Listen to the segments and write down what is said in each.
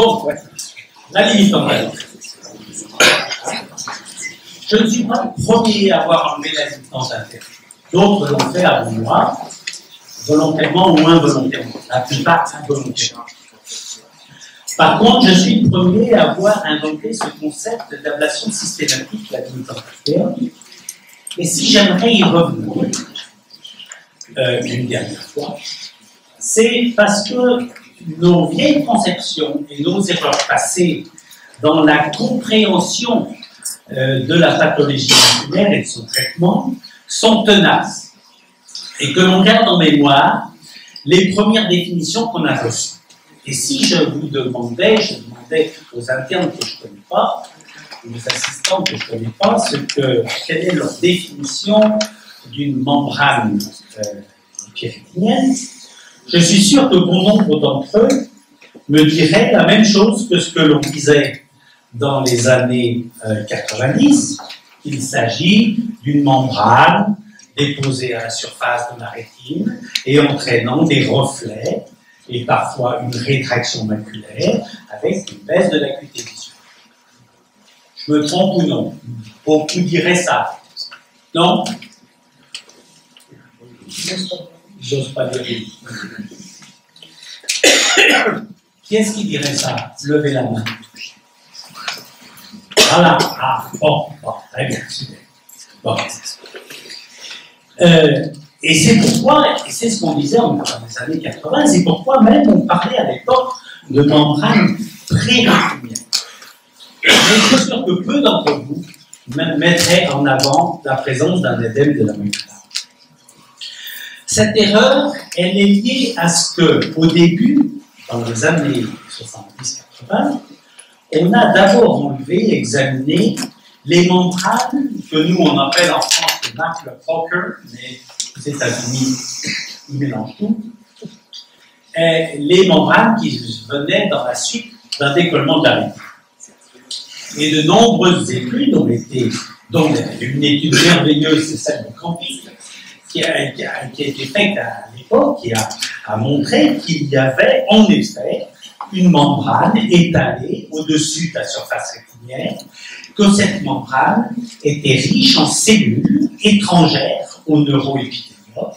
Bon, la limite temporelle. Je ne suis pas le premier à avoir enlevé la limite interne. D'autres l'ont fait avant moi, volontairement ou involontairement. La plupart involontairement. Par contre, je suis le premier à avoir inventé ce concept d'ablation systématique de la limite interne. Et si j'aimerais y revenir une dernière fois, c'est parce que nos vieilles conceptions et nos erreurs passées dans la compréhension de la pathologie musculaire et de son traitement sont tenaces. Et que l'on garde en mémoire les premières définitions qu'on a reçues. Et si je demandais aux internes que je ne connais pas, aux assistants que je ne connais pas, quelle est leur définition d'une membrane périnéenne, je suis sûr que bon nombre d'entre eux me diraient la même chose que ce que l'on disait dans les années 90, qu'il s'agit d'une membrane déposée à la surface de la rétine et entraînant des reflets et parfois une rétraction maculaire avec une baisse de l'acuité visuelle. Je me trompe ou non? Beaucoup diraient ça. Non? J'ose pas dire oui. Qui est-ce qui dirait ça? Levez la main. Voilà. Ah, bon, très bien, super. Bon. Et c'est pourquoi, et c'est ce qu'on disait dans les années 80, c'est pourquoi même on parlait à l'époque de membrane pré-rétinienne. Mais je suis sûr que peu d'entre vous mettraient en avant la présence d'un édème de la macula. Cette erreur, elle est liée à ce qu'au début, dans les années 70-80, on a d'abord enlevé, examiné les membranes que nous on appelle en France le macular Fokker, mais aux États-Unis ils mélangent tout, et les membranes qui venaient dans la suite d'un décollement de la rétine. Et de nombreuses études ont été, dont une étude merveilleuse, c'est celle de Camping, qui a été faite à l'époque, qui a montré qu'il y avait en effet une membrane étalée au-dessus de la surface rétinienne, que cette membrane était riche en cellules étrangères au neuroépithélium,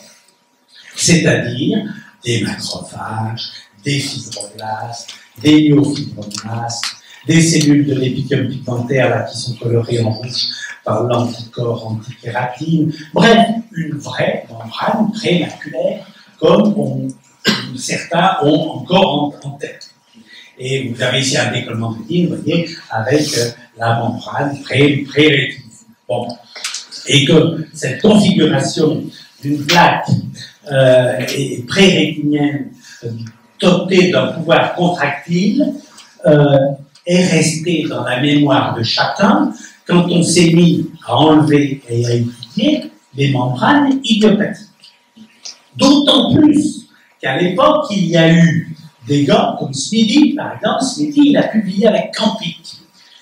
c'est-à-dire des macrophages, des fibroblastes, des myofibroblastes, des cellules de l'épithélium pigmentaire là, qui sont colorées en rouge par l'anticorps antikératine, bref, une vraie membrane prémaculaire comme certains ont encore en tête. Et vous avez ici un décollement de rétine, vous voyez, avec la membrane pré-rétinienne. Bon. Et que cette configuration d'une plaque pré-rétinienne dotée d'un pouvoir contractile est restée dans la mémoire de chacun quand on s'est mis à enlever et à étudier les membranes idiopathiques. D'autant plus qu'à l'époque, il y a eu des gars comme Smithy, par exemple. Smithy, il a publié avec Campic.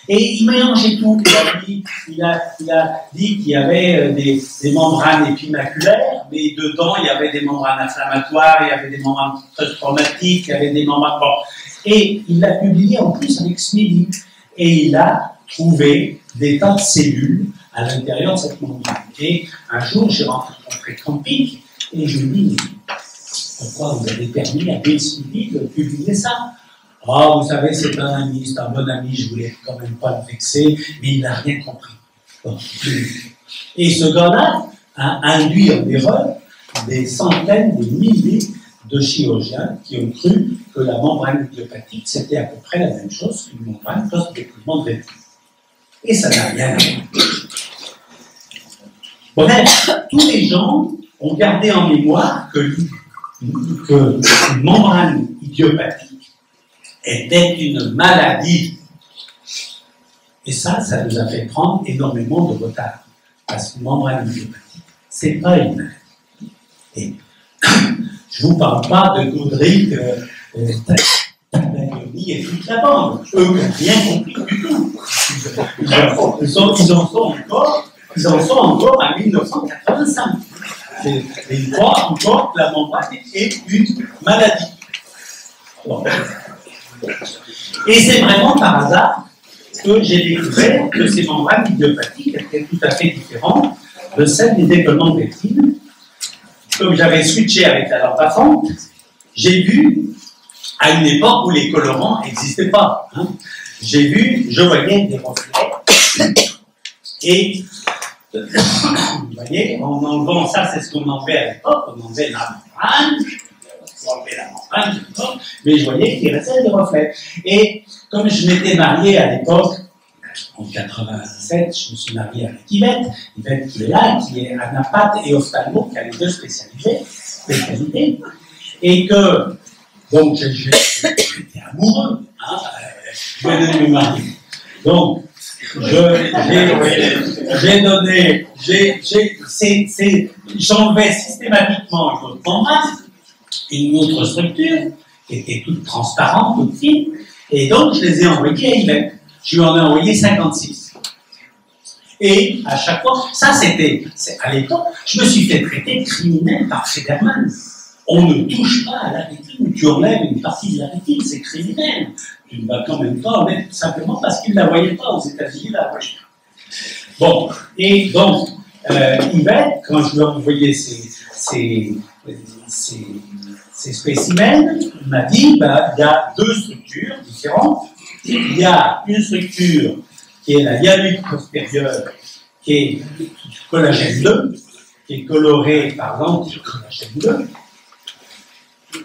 Et il mélangeait tout. Il a dit qu'il y avait des membranes épimaculaires, mais dedans, il y avait des membranes inflammatoires, il y avait des membranes traumatiques, il y avait des membranes... Bon. Et il l'a publié en plus avec Smithy. Et il a trouvé des tas de cellules à l'intérieur de cette membrane. Et un jour, j'ai rencontré Campic et je lui ai dit, pourquoi vous avez permis à Bill Smithy de publier ça? Ah, vous savez, c'est un ami, c'est un bon ami, je voulais quand même pas le vexer, mais il n'a rien compris. Bon. Et ce gars-là a induit en erreur des centaines, des milliers de chirurgiens qui ont cru que la membrane idiopathique, c'était à peu près la même chose qu'une membrane post-décollement de rétine. Et ça n'a rien à voir. Bref, tous les gens ont gardé en mémoire que une membrane idiopathique était une maladie. Et ça nous a fait prendre énormément de retard. Parce qu'une membrane idiopathique, c'est pas une maladie. Et je ne vous parle pas de Godric, Taglioni et toute la bande. Eux n'ont rien compris du tout. Ils en sont encore à 1985. Et ils croient encore que la membrane est une maladie. Bon. Et c'est vraiment par hasard que j'ai découvert que ces membranes idiopathiques étaient tout à fait différentes de celles des décollements de peptide. Comme j'avais switché avec la lampe à fente, j'ai vu, à une époque où les colorants n'existaient pas, hein, je voyais des reflets, et vous voyez, en enlevant ça, c'est ce qu'on enlevait à l'époque, on enlevait la membrane, mais je voyais qu'il restait des reflets. Et comme je m'étais marié à l'époque, en 87, je me suis marié avec Yvette qui est là, qui est anapathe et ophtalmo, qui a les deux spécialités, et que, donc, j'étais amoureux, hein, je vais donner mon mari. Donc, j'enlevais systématiquement une autre membrane, une autre structure, qui était toute transparente, toute fine, et donc je les ai envoyés à Yvette. Je lui en ai envoyé 56. Et à chaque fois, ça c'était, à l'époque, je me suis fait traiter de criminel par Federman. On ne touche pas à la rétine, tu enlèves une partie de la rétine, c'est criminel. Tu ne vas quand même pas enlever simplement parce qu'ils ne la voyaient pas aux États-Unis, la voyaient. Bon, et donc, Yvette, quand je lui ai envoyé ces spécimens, il m'a dit, bah, il y a deux structures différentes. Il y a une structure qui est la hyaloïde postérieure, qui est du collagène 2, qui est colorée par l'anticollagène 2,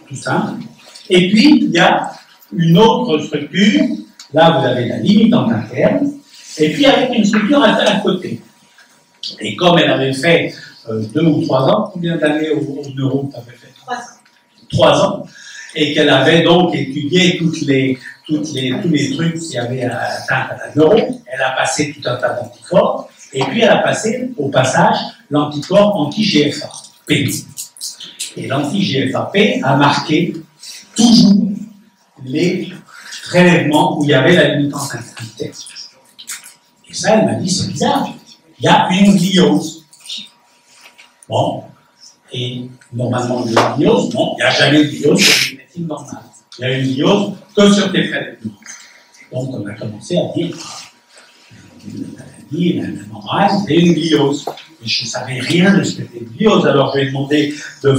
tout simple. Et puis, il y a une autre structure, là vous avez la limitante interne, et puis avec une structure à côté. Et comme elle avait fait 2 ou 3 ans, combien d'années au neuro tu avais fait 3 ans. 3 ans, et qu'elle avait donc étudié tous les trucs qui avaient atteint à la neuro, elle a passé tout un tas d'anticorps, et puis elle a passé au passage l'anticorps anti-GFAP. Et l'anti-GFAP a marqué toujours les prélèvements où il y avait la limitante interne. Et ça, elle m'a dit, c'est bizarre, il y a une gliose. Bon, et normalement, la gliose, non, il n'y a jamais de gliose sur une médecine normale. Il y a une gliose que sur tes prélèvements. Donc, on a commencé à dire, la membrane, c'est une gliose. Mais je ne savais rien de ce que c'était une gliose, alors je lui ai demandé de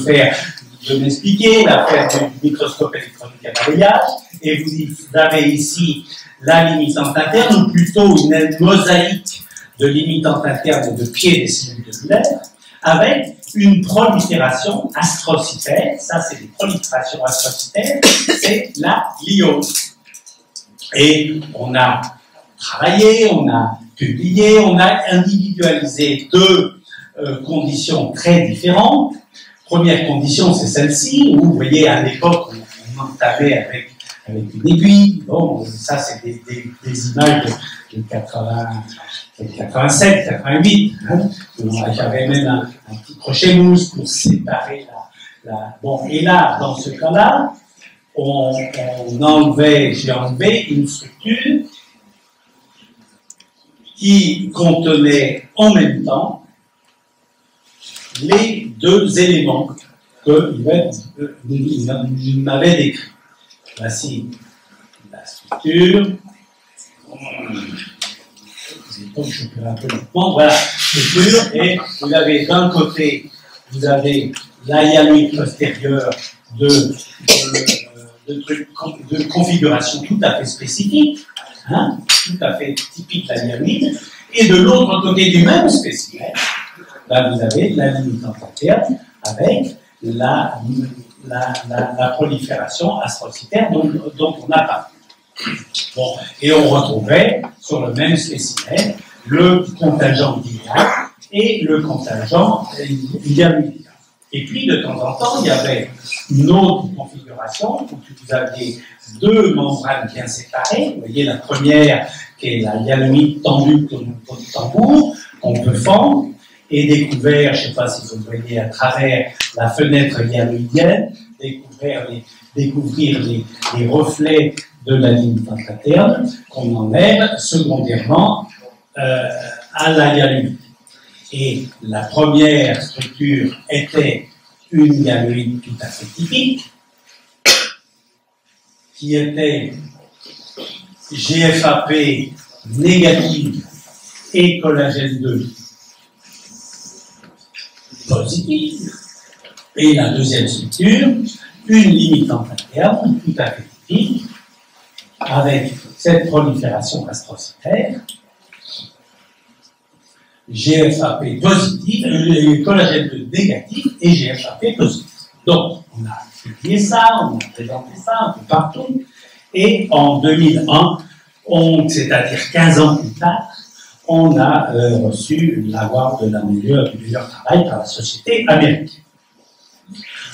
m'expliquer, l'affaire du microscope électronique à balayage, et vous avez ici la limitante interne, ou plutôt une mosaïque de limitante interne de pieds des cellules tubulaires, avec une prolifération astrocytaire. Ça, c'est des proliférations astrocytaires, c'est la gliose. Et on a travaillé, on a publié, on a individualisé deux conditions très différentes. Première condition, c'est celle-ci, où vous voyez, à l'époque, on entamait avec une aiguille. Bon, ça, c'est des images de 87, 88. Hein. J'avais même un petit crochet mousse pour séparer Bon, et là, dans ce cas-là, j'ai enlevé une structure qui contenait en même temps les deux éléments que il m'avait décrits. Voici la structure. Je peux un peu le prendre. Voilà, structure. Et vous avez d'un côté, vous avez la hyaloïde postérieure de configuration tout à fait spécifique, hein, tout à fait typique de la hyaloïde. Et de l'autre côté du même spécimen, là vous avez la limitante interne avec la prolifération astrocytaire dont on a parlé. Bon, et on retrouvait sur le même spécimen le contingent d'IA et le contingent hyaloïdien. Et puis de temps en temps, il y avait une autre configuration où vous aviez deux membranes bien séparées. Vous voyez la première qui est la hyaloïde tendue comme un tambour, qu'on peut fendre, et découvert, je ne sais pas si vous voyez à travers la fenêtre hyaloïdienne, découvrir les reflets de la limitante interne qu'on enlève secondairement à la hyaloïde. Et la première structure était une hyaloïde tout à fait typique. qui était GFAP négative et collagène 2 positive. Et la deuxième structure, une limitante interne, tout à fait typique, avec cette prolifération astrocytaire, GFAP positive, collagène 2 négatif et GFAP positif. Donc, on a publié ça, on a présenté ça un peu partout, et en 2001, c'est-à-dire 15 ans plus tard, on a reçu l'award du meilleur travail par la société américaine.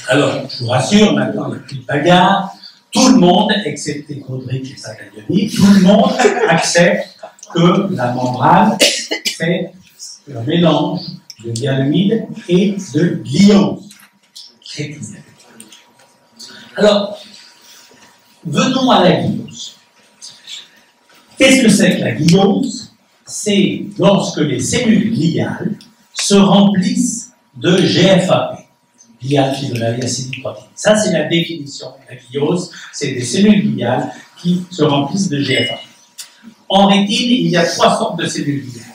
Alors, je vous rassure, maintenant, il n'y a plus de bagarre. Tout le monde, excepté Godric et Sacagoni, tout le monde accepte que la membrane fait un mélange de dialomide et de gliose. Alors, venons à la gliose. Qu'est-ce que c'est que la gliose? C'est lorsque les cellules gliales se remplissent de GFAP. Glial fibrillary acidic protein. Ça, c'est la définition. La gliose, c'est des cellules gliales qui se remplissent de GFAP. En rétine, il y a 3 sortes de cellules gliales.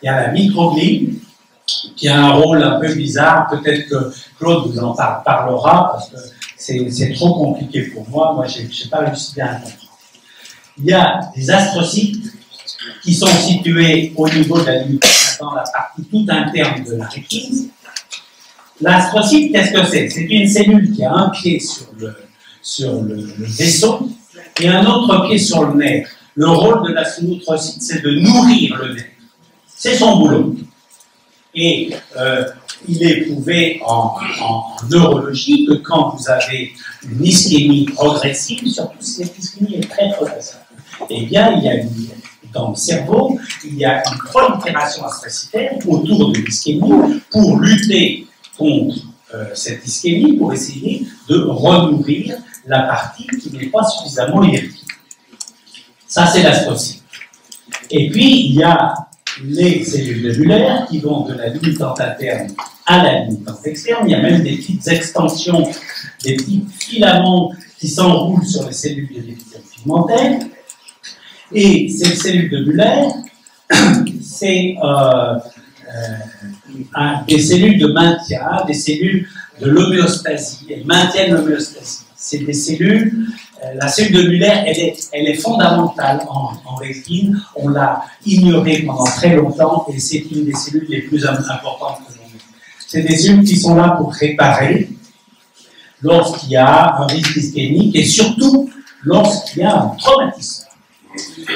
Il y a la microglie, qui a un rôle un peu bizarre. Peut-être que Claude vous en parlera, parce que c'est trop compliqué pour moi. Moi, je n'ai pas réussi bien à comprendre. Il y a des astrocytes qui sont situés au niveau de la limite, dans la partie toute interne de la rétine. L'astrocyte, qu'est-ce que c'est? C'est une cellule qui a un pied sur le vaisseau et un autre pied sur le nerf. Le rôle de l'astrocyte, c'est de nourrir le nerf. C'est son boulot. Et il est prouvé en neurologie que quand vous avez une ischémie progressive, surtout si cette ischémie est très progressive, eh bien, il y a dans le cerveau, il y a une prolifération astrocytaire autour de l'ischémie pour lutter contre cette ischémie, pour essayer de renourrir la partie qui n'est pas suffisamment irritée. Ça, c'est l'astrocyte. Et puis, il y a les cellules globulaires qui vont de la limitante interne à la limitante externe. Il y a même des petites extensions, des petits filaments qui s'enroulent sur les cellules de l'épithèle pigmentaire. Et ces cellules globulaires, c'est des cellules de maintien, des cellules de l'homéostasie. Elles maintiennent l'homéostasie. C'est des cellules, la cellule globulaire, elle est fondamentale en rétine. On l'a ignorée pendant très longtemps et c'est une des cellules les plus importantes que l'on ait. C'est des cellules qui sont là pour réparer lorsqu'il y a un risque ischémique et surtout lorsqu'il y a un traumatisme.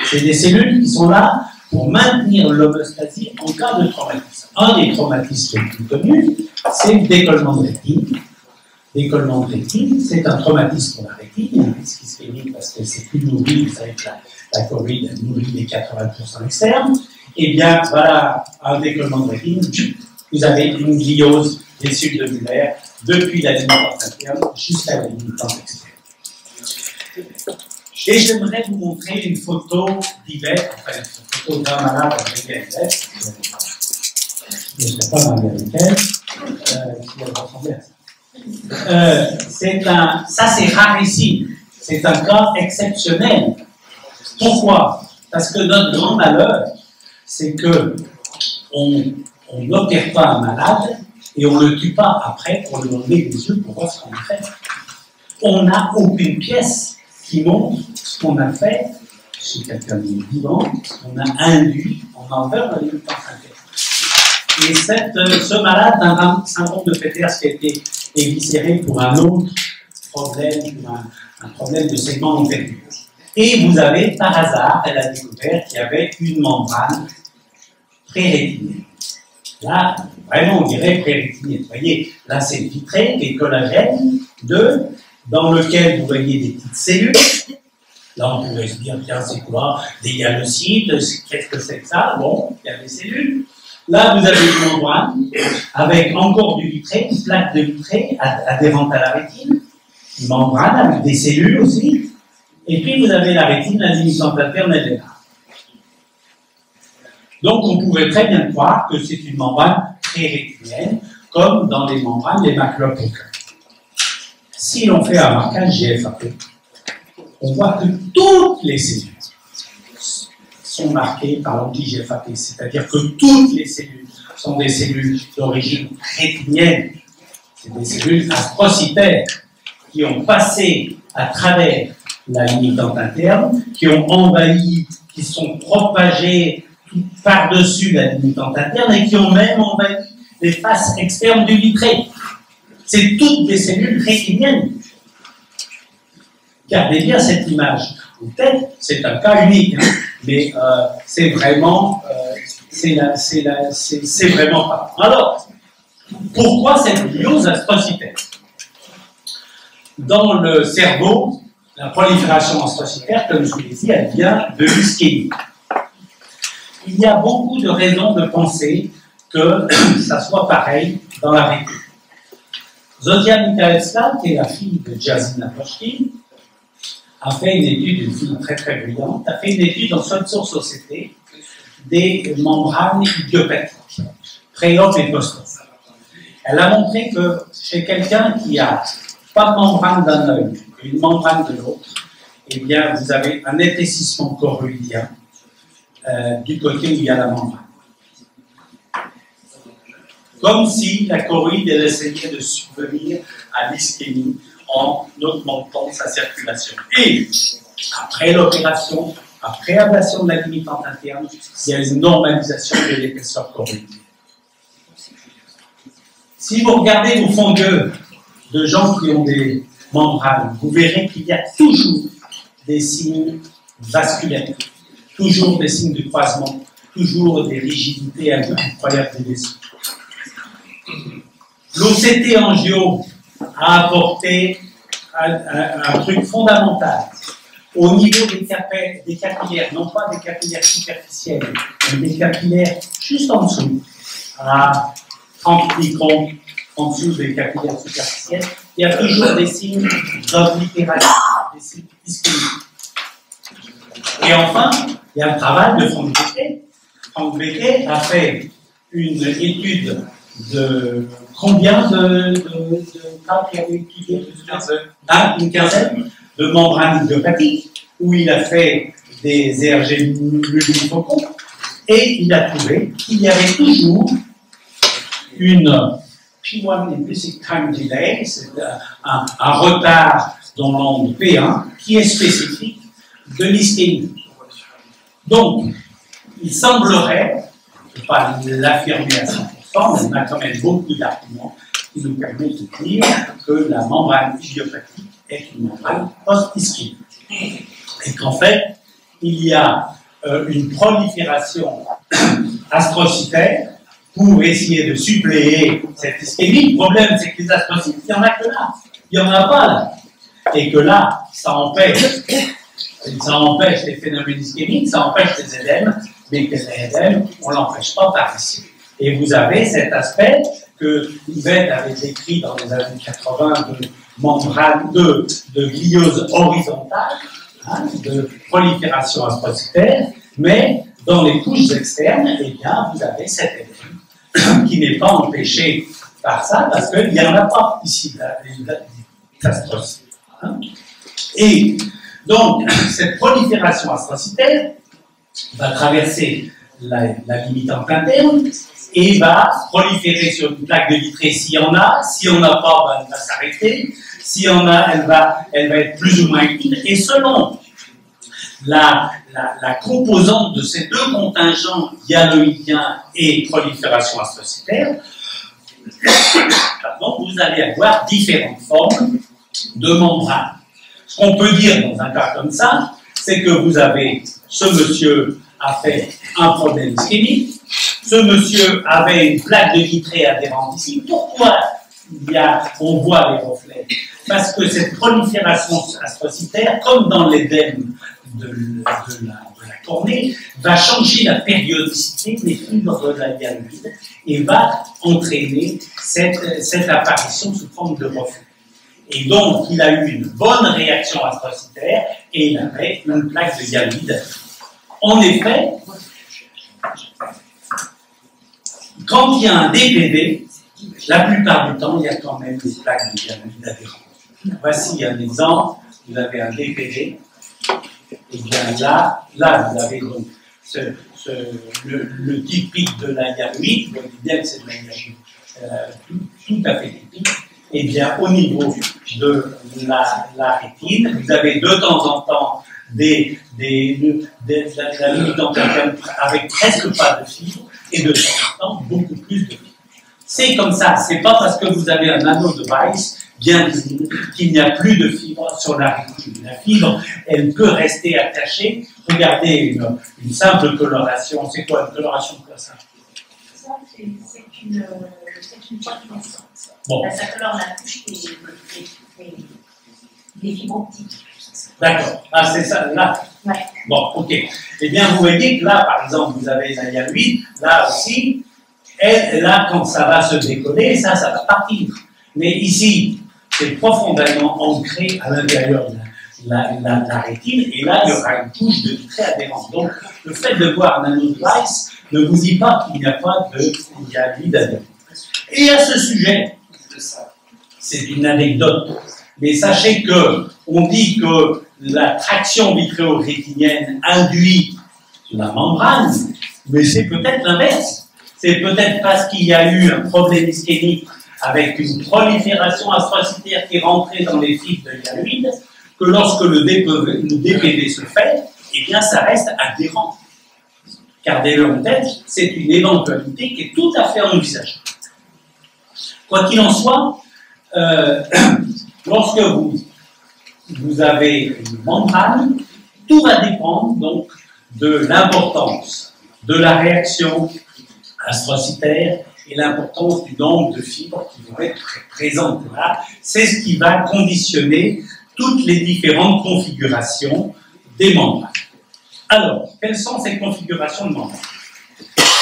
C'est des cellules qui sont là pour maintenir l'homéostasie en cas de traumatisme. Un des traumatismes les plus connus, c'est le décollement de rétine. Décollement de rétine, c'est un traumatisme pour la rétine, il y a un risque ischémique parce que c'est plus nourri, vous savez que la Covid nourrit les 80% externes. Eh bien, voilà un décollement de rétine, vous avez une gliose des cellules globulaires depuis la limitante interne jusqu'à la limitante externe. Et j'aimerais vous montrer une photo d'Yvette, enfin une photo d'un malade avec Yvette. Je ne serais pas marié avec elle, qui va ressembler à ça. Ça c'est rarissime, c'est un cas exceptionnel. Pourquoi? Parce que notre grand malheur, c'est que on n'opère pas un malade et on ne le tue pas après pour lui enlever les yeux pour voir ce qu'on a fait. On n'a aucune pièce qui montre ce qu'on a fait chez quelqu'un de vivant, ce qu'on a induit en envers la limitante interne. Et ce malade d'un syndrome de Peters qui a été éviscéré pour un autre problème, un problème de segment antérieur. Et vous avez, par hasard, elle a découvert qu'il y avait une membrane pré-rétinienne. Là, vraiment, on dirait pré-rétinienne. Vous voyez, là, c'est vitré, des collagènes, dans lequel vous voyez des petites cellules. Là, on pourrait se dire, tiens, c'est quoi? Des hyalocytes, qu'est-ce que c'est que ça? Bon, il y a des cellules. Là, vous avez une membrane avec encore du vitré, une plaque de vitré adhérente à la rétine, une membrane avec des cellules aussi. Et puis, vous avez la rétine, la limitante interne, elle est là. Donc, on pourrait très bien croire que c'est une membrane très rétinienne, comme dans les membranes des maculopapules. Si l'on fait un marquage GFAP, on voit que toutes les cellules sont marquées par l'anti-GFAP, c'est-à-dire que toutes les cellules sont des cellules d'origine rétinienne, c'est des cellules astrocytaires qui ont passé à travers la limitante interne, qui ont envahi, qui sont propagées par-dessus la limitante interne et qui ont même envahi les faces externes du vitré. C'est toutes des cellules rétiniennes. Gardez bien cette image. Peut-être c'est un cas unique, hein, mais c'est vraiment, c'est vraiment pas. Alors, pourquoi cette gliose astrocytaire? Dans le cerveau, la prolifération astrocytaire, comme je vous l'ai dit, elle vient de l'ischémie. Il y a beaucoup de raisons de penser que ça soit pareil dans la rétine. Zodia Mikhailska, qui est la fille de Jasmine Napochkin, a fait une étude, une fille très très brillante, a fait une étude en Source Société des membranes idiopathiques, pré-op et post-op. Elle a montré que chez quelqu'un qui a pas de membrane d'un œil, une membrane de l'autre, eh bien, vous avez un épaississement choroïdien du côté où il y a la membrane. Comme si la choroïde elle essayait de subvenir à l'ischémie en augmentant sa circulation. Et après l'opération, après ablation de la limitante interne, il y a une normalisation de l'épaisseur choroïdienne. Si vous regardez vos fongueux de gens qui ont des membranes, vous verrez qu'il y a toujours des signes vasculaires, toujours des signes de croisement, toujours des rigidités incroyables des vaisseaux. L'OCT angio a apporté un truc fondamental au niveau des capillaires, non pas des capillaires superficiels, mais des capillaires juste en dessous, à 30 microns en dessous des capillaires superficiels. Il y a toujours des signes d'oblitération, des signes ischémiques. Et enfin, il y a un travail de Franck Becquet. Franck Becquet a fait une étude de combien de cas qu'il avait étudié? Une quinzaine de membranes idiopathiques, où il a fait des ERG multifocaux, et il a trouvé qu'il y avait toujours une P1 implicit time delay, c'est un retard dans l'onde P1 qui est spécifique de l'ischémie. Donc, il semblerait, je ne peux pas l'affirmer à 100%, mais on a quand même beaucoup d'arguments qui nous permettent de dire que la membrane idiopathique est une membrane post-ischémique. Et qu'en fait, il y a une prolifération astrocytaire pour essayer de suppléer cette ischémie. Le problème, c'est que les astrocytes, il n'y en a que là. Il n'y en a pas là. Et que là, ça empêche les phénomènes ischémiques, ça empêche les édèmes, mais que les édèmes, on ne l'empêche pas par ici. Et vous avez cet aspect que Yvette avait décrit dans les années 80 de membrane de gliose horizontale, hein, de prolifération astrocytaire, mais dans les couches externes, eh bien, vous avez cet édème qui n'est pas empêché par ça, parce qu'il n'y en a pas ici d'astrocytes. Hein. Et donc, cette prolifération astrocytaire va traverser la limitante interne et va proliférer sur une plaque de vitrée s'il y en a. Si on n'a pas, ben, elle va s'arrêter. Si on a, elle va être plus ou moins active. Et selon la composante de ces deux contingents hyaloïdiens et prolifération astrocytaire, vous allez avoir différentes formes de membranes. Ce qu'on peut dire dans un cas comme ça, c'est que vous avez ce monsieur a fait un problème ischémique, ce monsieur avait une plaque de vitrée adhérente ici. Pourquoi on voit les reflets? Parce que cette prolifération astrocytaire, comme dans l'édème de la cornée, va changer la périodicité des fibres de la hyaloïde et va entraîner cette apparition sous forme de reflet. Et donc, il a eu une bonne réaction astrocytaire et il avait une plaque de hyaloïde. En effet, quand il y a un DPV, la plupart du temps, il y a quand même des plaques de hyaloïde adhérentes. Voici un exemple. Vous avez un DPV et bien là vous avez donc le typique de la hyaloïde, vous voyez bien que c'est de la hyaloïde tout à fait typique. Et bien au niveau de la rétine, vous avez de temps en temps de la limitante interne avec presque pas de fibres, et de temps en temps beaucoup plus de fibres. C'est comme ça, c'est pas parce que vous avez un anneau de Weiss bien visible qu'il n'y a plus de fibres sur la rétine. La fibre, elle peut rester attachée. Regardez une simple coloration. C'est quoi une coloration comme ça? Ça, c'est une pointe fluorescente. Bon. Ça colore la couche des fibres optiques. D'accord. Ah, c'est ça, là. Ouais. Bon, ok. Eh bien, vous voyez que là, par exemple, vous avez la hyaloïde, là aussi, là, quand ça va se décoller, ça va partir. Mais ici, c'est profondément ancré à l'intérieur de la rétine, et là, il y aura une couche de trait adhérente. Donc, le fait de voir un anneau de Weiss ne vous dit pas qu'il n'y a pas de hyaloïde adhérente. Et à ce sujet, c'est une anecdote, mais sachez que on dit que la traction vitréo-rétinienne induit la membrane, mais c'est peut-être l'inverse. C'est peut-être parce qu'il y a eu un problème ischémique avec une prolifération astrocytaire qui est rentrée dans les fibres de hyaloïde, que lorsque le DPV se fait, eh bien ça reste adhérent. Gardez-le en tête, c'est une éventualité qui est tout à fait envisageable. Quoi qu'il en soit, lorsque vous avez une membrane, tout va dépendre donc de l'importance de la réaction astrocytaire et l'importance du nombre de fibres qui vont être présentes là. C'est ce qui va conditionner toutes les différentes configurations des membranes. Alors, quelles sont ces configurations de membranes?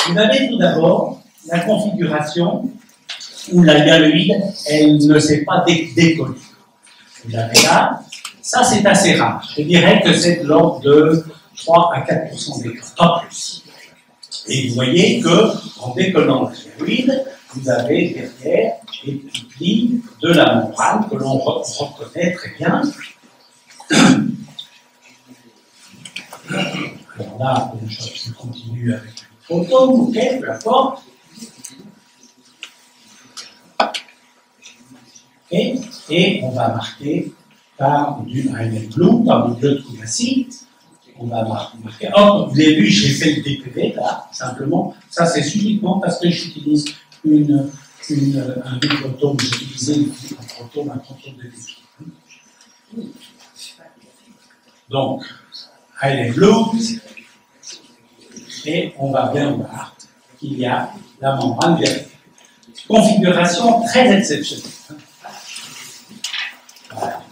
Vous avez tout d'abord la configuration où la hyaloïde, elle ne s'est pas décollée. Vous avez là, ça c'est assez rare. Je dirais que c'est de l'ordre de 3 à 4% des cas, pas plus. Et vous voyez qu'en décollant la hyaloïde, vous avez derrière les petits plis de la membrane que l'on reconnaît très bien. Alors là, je continue avec une photo, ok, peu importe. Okay. Et on va marquer par du highlight blue, par du bleu classique. On va marquer. Oh, vous avez vu, j'ai fait le DPV là, simplement. Ça, c'est uniquement parce que j'utilise un microtome. J'ai utilisé un microtome de DPV. Donc, highlight blue. Et on va bien voir qu'il y a la membrane verte. Configuration très exceptionnelle. Voilà.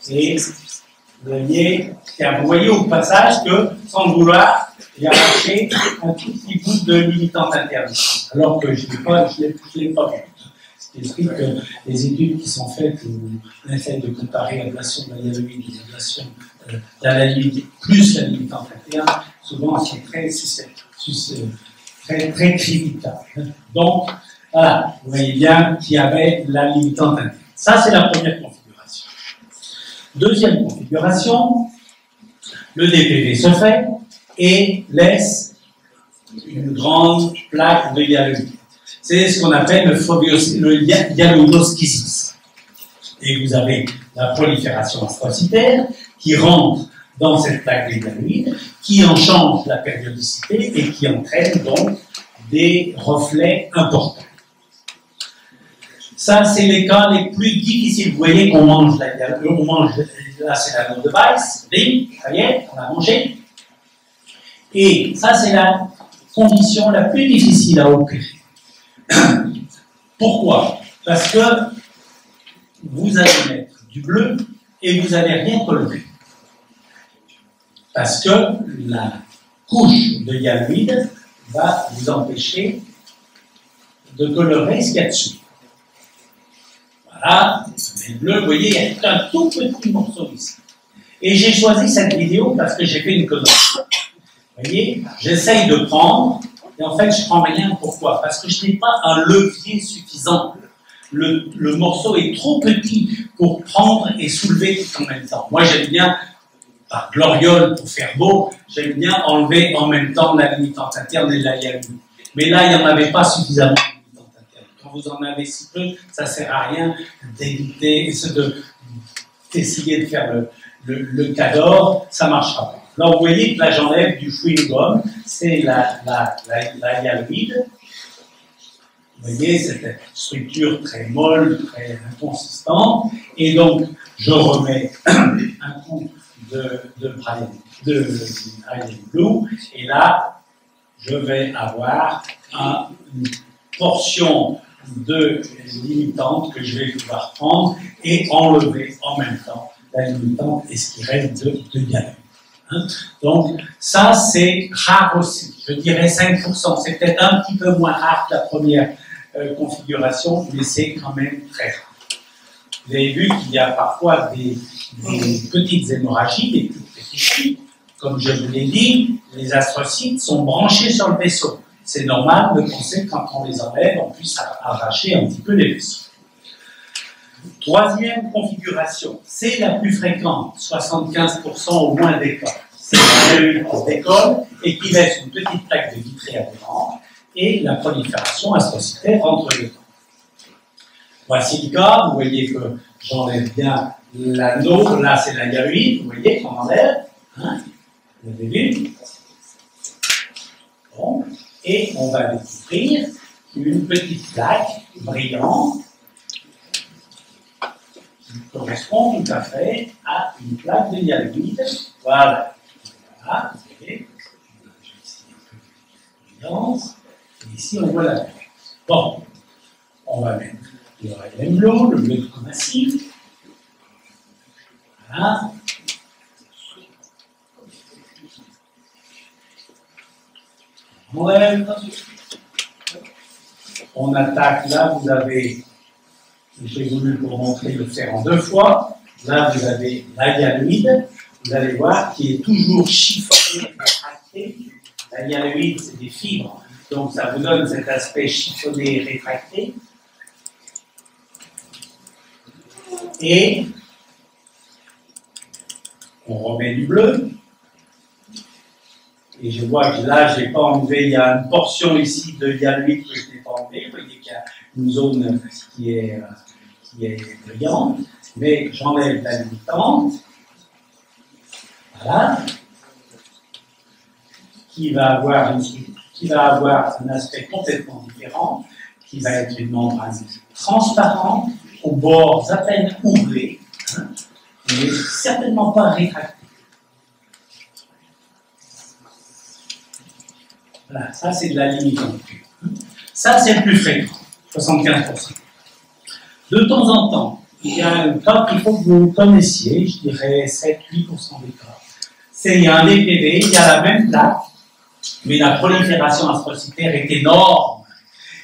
Et vous voyez au passage que, sans le vouloir, il y a marqué un tout petit bout de limitante interne. Alors que je ne l'ai pas vu. Ce qui explique que les études qui sont faites, où on essaie de comparer l'ablation de la hyaloïde et l'ablation de la hyaloïde plus la limitante interne, souvent sont très critiquables. Donc, voilà, vous voyez bien qu'il y avait la limitante interne. Ça, c'est la première configuration. Deuxième configuration, le DPV se fait et laisse une grande plaque de hyaloïde. C'est ce qu'on appelle le hyaloïdoschisis. Et vous avez la prolifération astrocytaire qui rentre dans cette plaque de hyaloïde, qui en change la périodicité et qui entraîne donc des reflets importants. Ça, c'est les cas les plus difficiles. Vous voyez qu'on mange là, c'est l'anneau de Weiss, ça y est, on a mangé. Et ça, c'est la condition la plus difficile à opérer. Pourquoi? Parce que vous allez mettre du bleu et vous n'allez rien colorer. Parce que la couche de hyaloïde va vous empêcher de colorer ce qu'il y a dessus. Voilà, le bleu, vous voyez, il y a un tout petit morceau ici. Et j'ai choisi cette vidéo parce que j'ai fait une connerie. Vous voyez, j'essaye de prendre, et en fait, je prends rien. Pourquoi? Parce que je n'ai pas un levier suffisant. Le morceau est trop petit pour prendre et soulever tout en même temps. Moi, j'aime bien par gloriole pour faire beau, j'aime bien enlever en même temps la limitante interne et la limitante. Mais là, il n'y en avait pas suffisamment de limitante interne. Quand vous en avez si peu, ça ne sert à rien d'éviter, d'essayer de faire le cador, ça ne marchera pas. Alors vous voyez que là j'enlève du chewing-gum, c'est la hyaluride. Vous voyez cette structure très molle, très inconsistante, et donc je remets un coup de Brian Blue, et là je vais avoir une portion de limitante que je vais pouvoir prendre et enlever en même temps la limitante et ce qui reste de hyaluride. Donc, ça, c'est rare aussi. Je dirais 5%. C'est peut-être un petit peu moins rare que la première configuration, mais c'est quand même très rare. Vous avez vu qu'il y a parfois des petites hémorragies, des petites fuites. Comme je vous l'ai dit, les astrocytes sont branchés sur le vaisseau. C'est normal de penser que quand on les enlève, on puisse arracher un petit peu les vaisseaux. Troisième configuration, c'est la plus fréquente, 75% au moins des cas. C'est la hyaluride qui décolle et qui laisse une petite plaque de vitrée adhérente et la prolifération astrocytaire entre les temps. Voici le cas, vous voyez que j'enlève bien l'anneau, là c'est la hyaluride, vous voyez qu'on enlève, hein, vous avez vu. Bon, et on va découvrir une petite plaque brillante correspond tout à fait à une plaque de hyaluride. Voilà. Voilà, vous voyez. Et ici, on voit la plaque. Bon, on va mettre le Raylan Blue, le bleu de massif. Voilà. On enlève. On attaque, là, vous avez. J'ai voulu pour montrer le faire en deux fois. Là, vous avez la hyaluride, vous allez voir, qui est toujours chiffonnée, rétractée. La hyaluride, c'est des fibres, donc ça vous donne cet aspect chiffonné et rétracté. Et on remet du bleu. Et je vois que là, je n'ai pas enlevé, il y a une portion ici de hyaluride que je n'ai pas enlevé. Vous voyez qu'il y a une zone qui est brillante, mais j'enlève la limitante, voilà, qui va avoir un aspect complètement différent, qui va être une membrane transparente, aux bords à peine ouvrés, hein, mais certainement pas rétractée. Voilà, ça c'est de la limitante. Ça c'est le plus fréquent, 75%. De temps en temps, il y a un cas qu'il faut que vous connaissiez, je dirais 7-8% des cas. Il y a un DPV, il y a la même plaque, mais la prolifération astrocytaire est énorme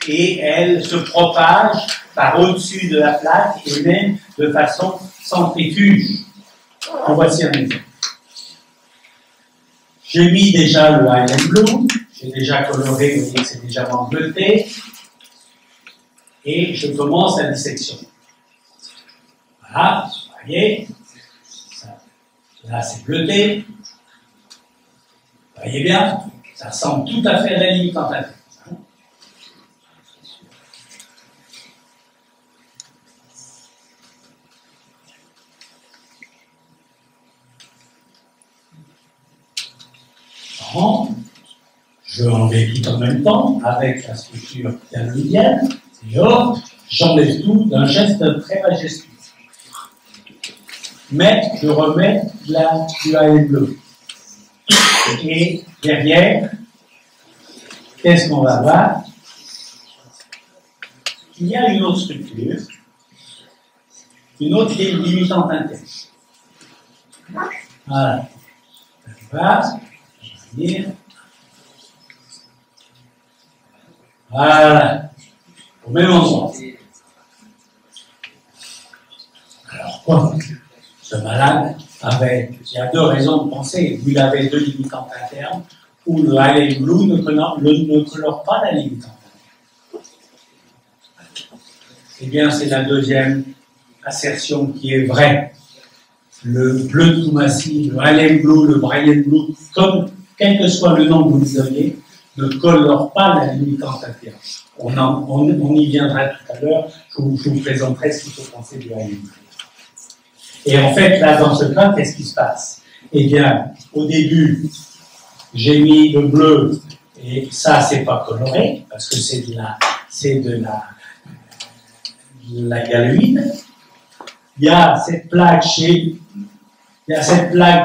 et elle se propage par au-dessus de la plaque et même de façon centrifuge. En voici un exemple. J'ai mis déjà le Raylan Blue, j'ai déjà coloré, vous voyez que c'est légèrement bleuté. Et je commence la dissection. Voilà, vous voyez, là c'est bleuté. Vous voyez bien, ça ressemble tout à fait à la limitante interne. Bon, je vais enlever tout en même temps avec la structure hyaluridienne. Et hop, j'enlève tout d'un geste très majestueux. Mais je remets du Raylan Bleu. Et derrière, qu'est-ce qu'on va voir? Il y a une autre structure, une autre limitante interne. Voilà. Voilà. Voilà. Au même endroit. Alors quoi? Ce malade avait, il y a deux raisons de penser. Il avait deux limitantes internes, ou le Raylan Blue ne colore pas la limitante interne. Eh bien, c'est la deuxième assertion qui est vraie. le bleu de Koumassi, le Allen Blue, le Brian Blue, comme quel que soit le nom que vous lui donniez, ne colore pas la limite antérieure. On y viendra tout à l'heure, je vous présenterai ce qu'il faut penser du Allen Blue. Et en fait, là, dans ce cas, qu'est-ce qui se passe? Eh bien, au début, j'ai mis le bleu, et ça, c'est pas coloré, parce que c'est de la galoïde. Il y a cette plaque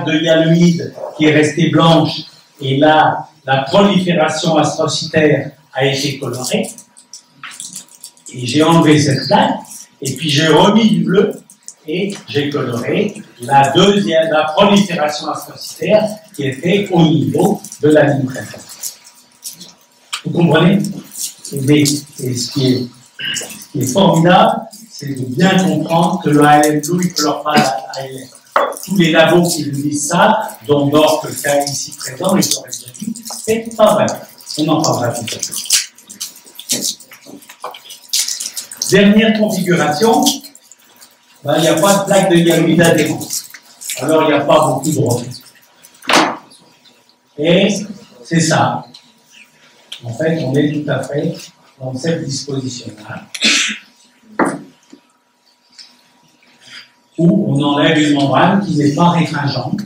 de galoïde qui est restée blanche, et là, la prolifération astrocytaire a été colorée. Et j'ai enlevé cette plaque, et puis j'ai remis du bleu, et j'ai coloré la prolifération astrocytaire qui était au niveau de la ligne préférée. Vous comprenez? Mais ce qui est formidable, c'est de bien comprendre que le ALM Blue, il ne colore pas l'ALM. Tous les labos qui nous disent ça, dont d'autres cas ici présents, les auraient déjà dit, c'est pas vrai. On en parlera tout à l'heure. Dernière configuration, il n'y a pas de plaque de galoïde adhérente. Alors il n'y a pas beaucoup de rôle. Et c'est ça. En fait, on est tout à fait dans cette disposition-là, où on enlève une membrane qui n'est pas réfringente.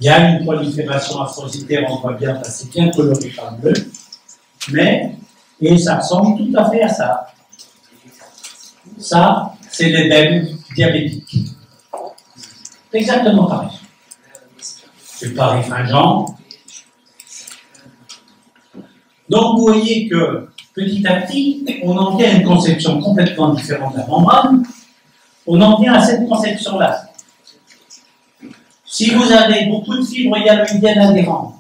Il y a une prolifération astrocytaire, on voit bien, c'est bien coloré par bleu, et ça ressemble tout à fait à ça. Ça, c'est l'édème diabétique. C'est exactement pareil. C'est pas réfringent. Donc, vous voyez que, petit à petit, on en vient à une conception complètement différente de la membrane. On en vient à cette conception-là. Si vous avez beaucoup de fibres hyaloïdiennes adhérentes,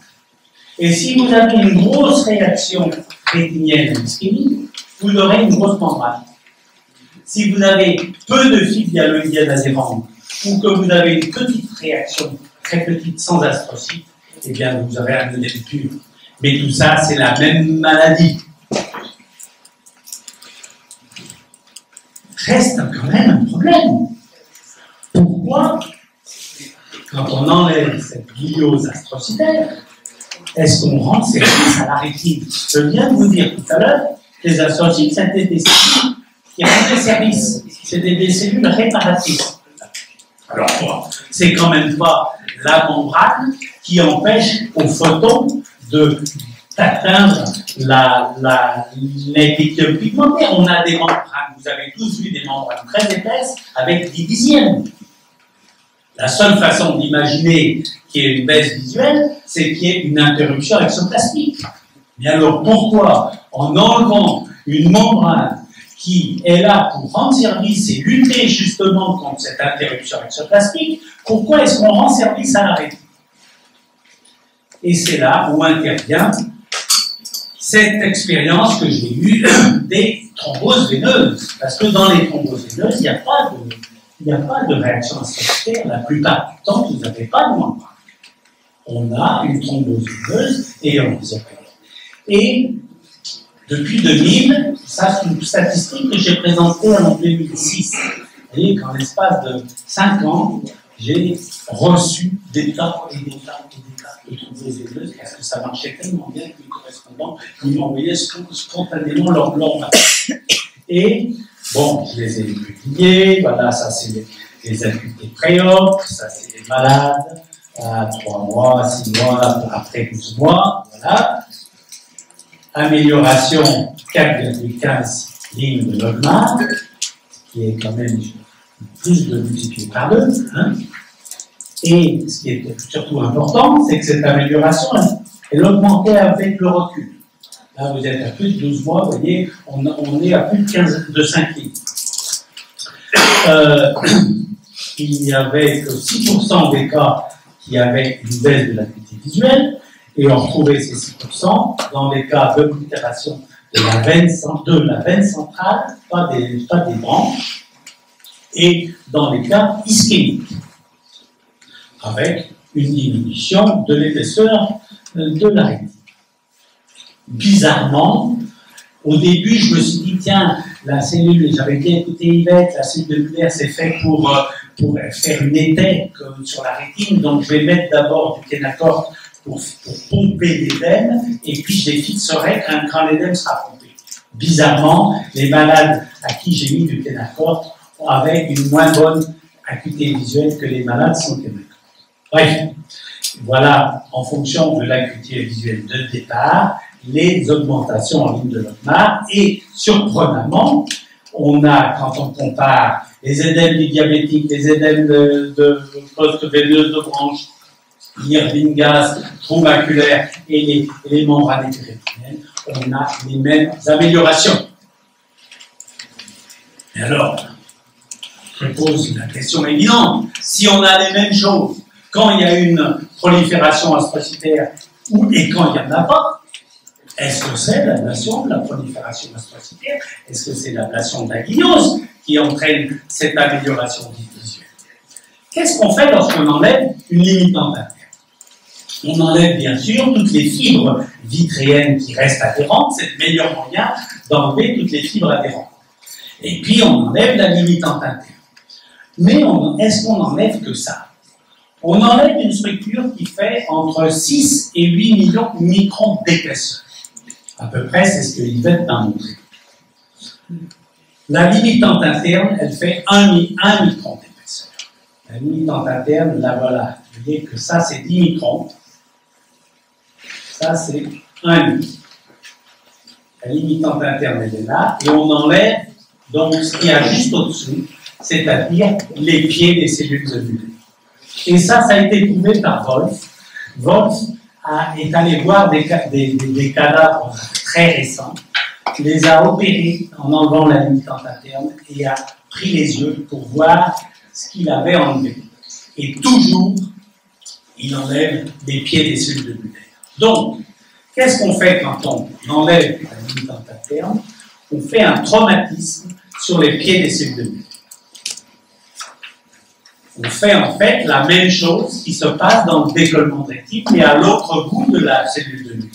et si vous avez une grosse réaction rétinienne en ischémie, vous aurez une grosse membrane. Si vous avez peu de fibres hyaloïdiennes adhérentes, ou que vous avez une petite réaction, très petite, sans astrocytes, eh bien, vous aurez un œdème pur. Mais tout ça, c'est la même maladie. Reste quand même un problème. Pourquoi, quand on enlève cette gliose astrocytaire, est-ce qu'on rend service à la rétine? Je viens de vous dire tout à l'heure, les astrocytes, c'était des cellules qui rendaient service. C'était des cellules réparatrices. Alors, c'est quand même pas la membrane qui empêche aux photons d'atteindre l'épithèle pigmentaire. On a des membranes, vous avez tous vu des membranes très épaisses avec 10 dixièmes. La seule façon d'imaginer qu'il y ait une baisse visuelle, c'est qu'il y ait une interruption exoplasmique. Mais alors pourquoi, en enlevant une membrane qui est là pour rendre service et lutter justement contre cette interruption exoplasmique, pourquoi est-ce qu'on rend service à la rétine? Et c'est là où intervient cette expérience que j'ai eue des thromboses veineuses. Parce que dans les thromboses veineuses, il n'y a pas de réaction astrocytaire. La plupart du temps, vous n'avez pas de membrane. On a une thrombose veineuse et on les opère. Et depuis 2000, ça c'est une statistique que j'ai présentée en 2006. Vous voyez qu'en l'espace de 5 ans, j'ai reçu des tas et des tas et des tas de thromboses veineuses parce que ça marchait tellement bien que les correspondants m'envoyaient spontanément leur membrane. Et bon, je les ai publiés, voilà, ça c'est les acuités préop, ça c'est les malades, à 3 mois, 6 mois, après 12 mois, voilà. Amélioration 4,15 lignes de logement, qui est quand même plus de multiplié par 2. Hein. Et ce qui est surtout important, c'est que cette amélioration, elle augmentait avec le recul. Là, vous êtes à plus de 12 mois, vous voyez, on est à plus de 5 lignes. Il n'y avait que 6% des cas qui avaient une baisse de l'acuité visuelle, et on retrouvait ces 6% dans les cas d'oblitération de la veine centrale, pas des branches, et dans les cas ischémiques, avec une diminution de l'épaisseur de la rétine. Bizarrement, au début, je me suis dit, tiens, la cellule, j'avais bien écouté Yvette, la cellule de Muller, c'est fait pour faire une étenne sur la rétine. Donc, je vais mettre d'abord du Kenacort pour pomper l'édème, et puis je les fixerai quand l'édème sera pompé. Bizarrement, les malades à qui j'ai mis du Kenacort avaient une moins bonne acuité visuelle que les malades sans Kenacort. Bref, voilà, en fonction de l'acuité visuelle de départ, les augmentations en ligne de Lotmar, et surprenamment, on a, quand on compare les édèmes du diabétique, les édèmes de poste veineuse de branche, Irving-Gaz, trou maculaire et les membranes rétiniennes, on a les mêmes améliorations. Et alors, je pose la question évidente, si on a les mêmes choses, quand il y a une prolifération astrocytaire et quand il n'y en a pas, est-ce que c'est l'ablation de la prolifération astrocytaire? Est-ce que c'est l'ablation de la guignose qui entraîne cette amélioration visuelle? Qu'est-ce qu'on fait lorsqu'on enlève une limitante interne? On enlève bien sûr toutes les fibres vitréennes qui restent adhérentes, c'est le meilleur moyen d'enlever toutes les fibres adhérentes. Et puis on enlève la limitante interne. Mais est-ce qu'on enlève que ça? On enlève une structure qui fait entre 6 et 8 millions de microns d'épaisseur. À peu près, c'est ce que Yvette m'a montré. La limitante interne, elle fait 1 micron d'épaisseur. La limitante interne, la voilà. Vous voyez que ça, c'est 10 microns. Ça, c'est 1 micron. La limitante interne, elle est là. Et on enlève donc ce qu'il y a juste au-dessous, c'est-à-dire les pieds des cellules de Muller. Et ça a été prouvé par Wolf. Wolf est allé voir des cadavres très récents, les a opérés en enlevant la limitante interne et a pris les yeux pour voir ce qu'il avait enlevé. Et toujours, il enlève les pieds des cellules de Muller. Donc, qu'est-ce qu'on fait quand on enlève la limitante interne? On fait un traumatisme sur les pieds des cellules de Muller. On fait en fait la même chose qui se passe dans le décollement de rétine, mais à l'autre bout de la cellule de Muller.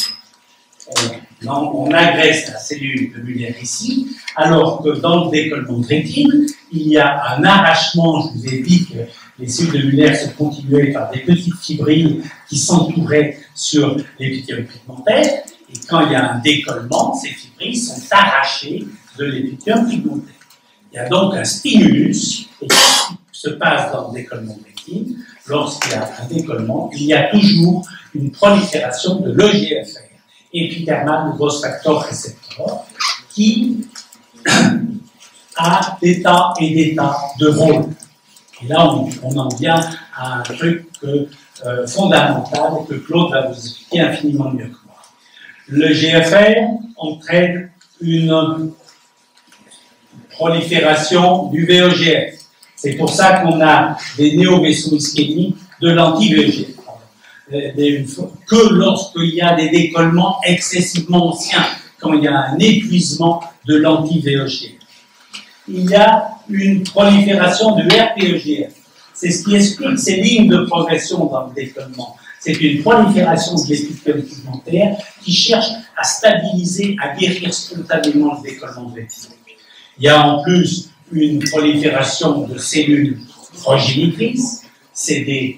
On agresse la cellule de Muller ici, alors que dans le décollement de rétine, il y a un arrachement. Je vous ai dit que les cellules de Muller se continuaient par des petites fibrilles qui s'entouraient sur l'épithélium pigmentaire, et quand il y a un décollement, ces fibrilles sont arrachées de l'épithélium pigmentaire. Il y a donc un stimulus, et se passe dans le décollement de rétine. Lorsqu'il y a un décollement, il y a toujours une prolifération de l'EGFR, épidermal growth factor récepteur, qui a des tas et des tas de rôles. Et là, on en vient à un truc fondamental que Claude va vous expliquer infiniment mieux que moi. Le GFR entraîne une prolifération du VEGF. C'est pour ça qu'on a des néovaisseaux ischémiques de l'anti-VEGF. Que lorsqu'il y a des décollements excessivement anciens, quand il y a un épuisement de l'anti-VEGF. Il y a une prolifération de RPEGF. C'est ce qui explique ces lignes de progression dans le décollement. C'est une prolifération de l'épithélium pigmentaire qui cherche à stabiliser, à guérir spontanément le décollement de rétine. Il y a en plus une prolifération de cellules progénitrices, CD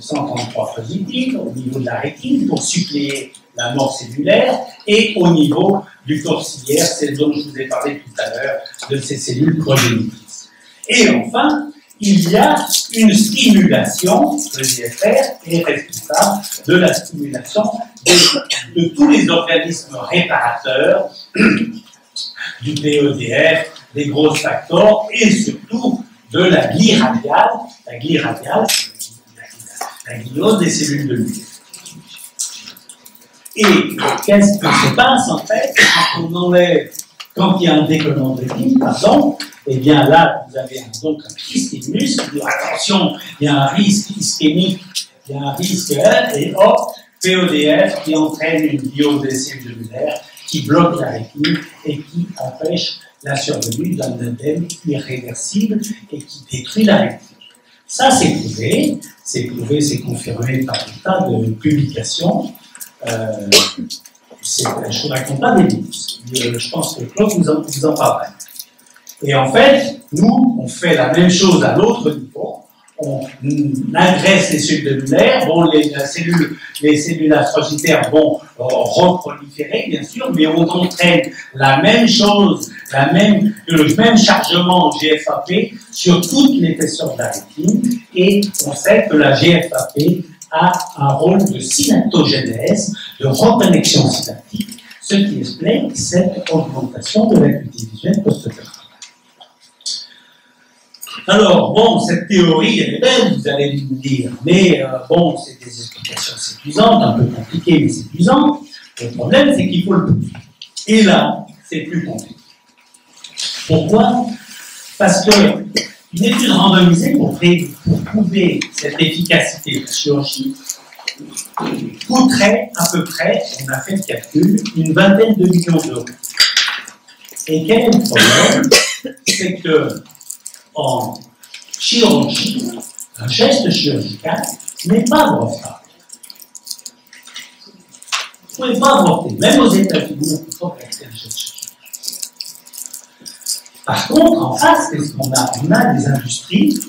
133 positives au niveau de la rétine pour suppléer la mort cellulaire, et au niveau du corps ciliaire, c'est dont je vous ai parlé tout à l'heure, de ces cellules progénitrices. Et enfin, il y a une stimulation, le GFR est responsable de la stimulation de tous les organismes réparateurs du PEDF, des gros facteurs, et surtout de la glie radiale, la guignose des cellules de Muller. Et qu'est-ce qui se passe en fait quand on enlève, quand il y a un décollement de rétine, pardon, et bien là, vous avez donc un petit stimulus, attention, il y a un risque ischémique, il y a un risque, et hop, PEDF qui entraîne une biose des cellules de Muller, qui bloque la rétine et qui empêche la survenue d'un œdème irréversible et qui détruit la rétine. Ça, c'est prouvé, c'est confirmé par des tas de publications. je ne raconte pas des livres. Je pense que Claude vous en parlera. Et en fait, nous, on fait la même chose à l'autre niveau. On agresse les cellules cellulaires. Bon, les cellules astrocytaires vont reproliférer, bien sûr, mais on entraîne la même chose, le même chargement GFAP sur toute l'épaisseur de la rétine. Et on sait que la GFAP a un rôle de synaptogénèse, de reconnexion synaptique, ce qui explique cette augmentation de l'acuité visuelle post-opératoire. Alors, bon, cette théorie, elle est belle, vous allez me dire, mais bon, c'est des explications séduisantes, un peu compliquées, mais séduisantes. Le problème, c'est qu'il faut le prouver. Et là, c'est plus compliqué. Pourquoi? Parce que une étude randomisée pour prouver cette efficacité de la chirurgie coûterait à peu près, on a fait le calcul, une vingtaine de millions d'euros. Et quel est le problème? C'est que en chirurgie, un geste chirurgical n'est pas brevetable. Vous ne pouvez pas breveter, même aux États-Unis, on peut pas breveter un geste chirurgical. Par contre, en face, qu'est-ce qu'on a? On a des industries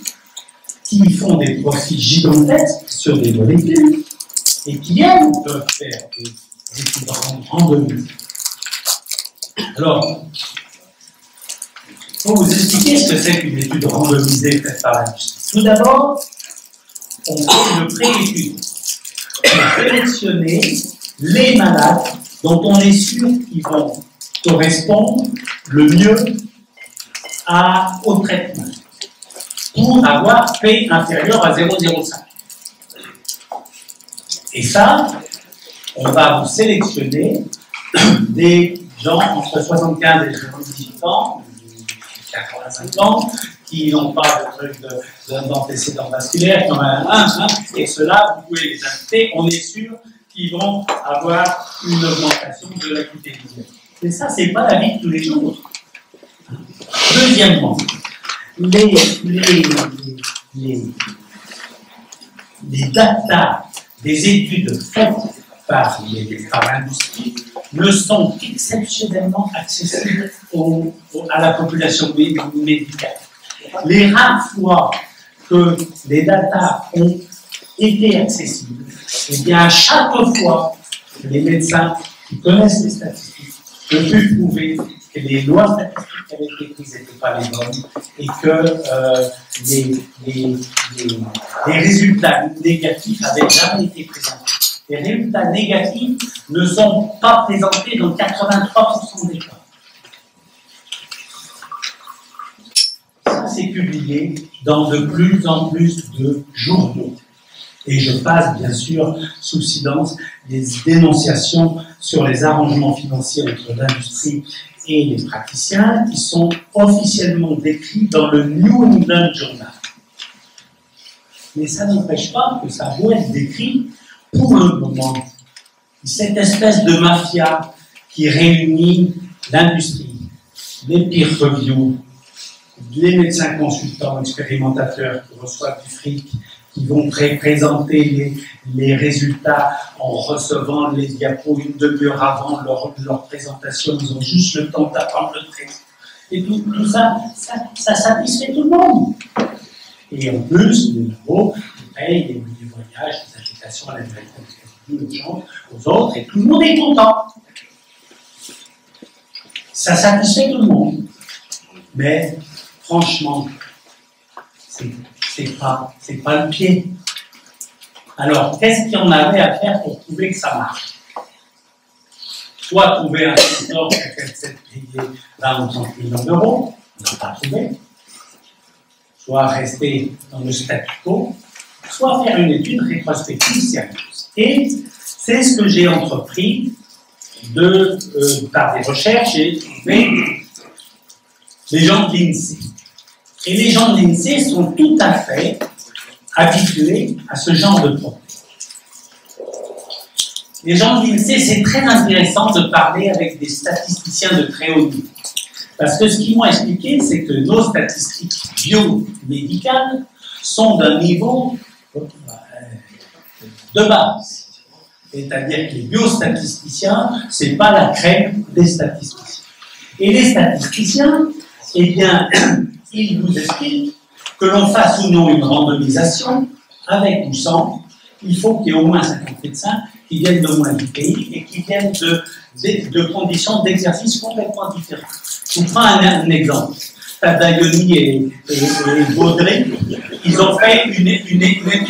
qui font des profits gigantesques sur des molécules et qui, elles, peuvent faire des études randomisées. Alors, pour vous expliquer ce que c'est qu'une étude randomisée faite par l'industrie. Tout d'abord, on fait une pré-étude pour sélectionner les malades dont on est sûr qu'ils vont correspondre le mieux au traitement pour avoir P inférieur à 0,05. Et ça, on va vous sélectionner des gens entre 75 et 78 ans, 85 ans, qui n'ont pas de truc d'antécédents vasculaires, et ceux-là, vous pouvez les inviter, on est sûr qu'ils vont avoir une augmentation de l'acuité visuelle. Mais ça, c'est pas la vie de tous les jours. Deuxièmement, les data des études faites par l'industrie ne sont exceptionnellement accessibles à la population médicale. Les rares fois que les datas ont été accessibles, et bien à chaque fois, les médecins qui connaissent les statistiques ont pu prouver que les lois statistiques qui avaient été prises n'étaient pas les bonnes et que les résultats négatifs n'avaient jamais été présentés. Les résultats négatifs ne sont pas présentés dans 83% des cas. Ça, c'est publié dans de plus en plus de journaux. Et je passe, bien sûr, sous silence les dénonciations sur les arrangements financiers entre l'industrie et les praticiens qui sont officiellement décrits dans le New England Journal. Mais ça n'empêche pas que ça doit être décrit pour le moment. Cette espèce de mafia qui réunit l'industrie, les peer reviews, les médecins consultants, expérimentateurs qui reçoivent du fric, qui vont présenter les résultats en recevant les diapos une demi-heure avant leur présentation. Ils ont juste le temps d'apprendre le texte. Et tout ça, ça satisfait tout le monde. Et en plus, les labos, ils payent des voyages, des invitations à la direction aux gens, aux autres, et tout le monde est content. Ça satisfait tout le monde. Mais, franchement, c'est pas le pied. Alors, qu'est-ce qu'il y en avait à faire pour prouver que ça marche? Soit trouver un sponsor qui accepte de payer 20 ou 30 millions d'euros, on n'a pas trouvé. Soit rester dans le statu quo, soit faire une étude rétrospective sérieuse. Et c'est ce que j'ai entrepris par des recherches et trouvé les gens de l'INSEE. Et les gens de l'INSEE sont tout à fait habitués à ce genre de problème. Les gens de l'INSEE, c'est très intéressant de parler avec des statisticiens de très haut niveau. Parce que ce qu'ils m'ont expliqué, c'est que nos statistiques biomédicales sont d'un niveau de base. C'est-à-dire que les biostatisticiens, ce n'est pas la crème des statisticiens. Et les statisticiens, eh bien, ils vous expliquent que l'on fasse ou non une randomisation, avec ou sans, il faut qu'il y ait au moins 50 médecins qui viennent de moins du pays et qui viennent de conditions d'exercice complètement différentes. Je vous prends un exemple. Tadayoni et Baudry, ils ont fait une étude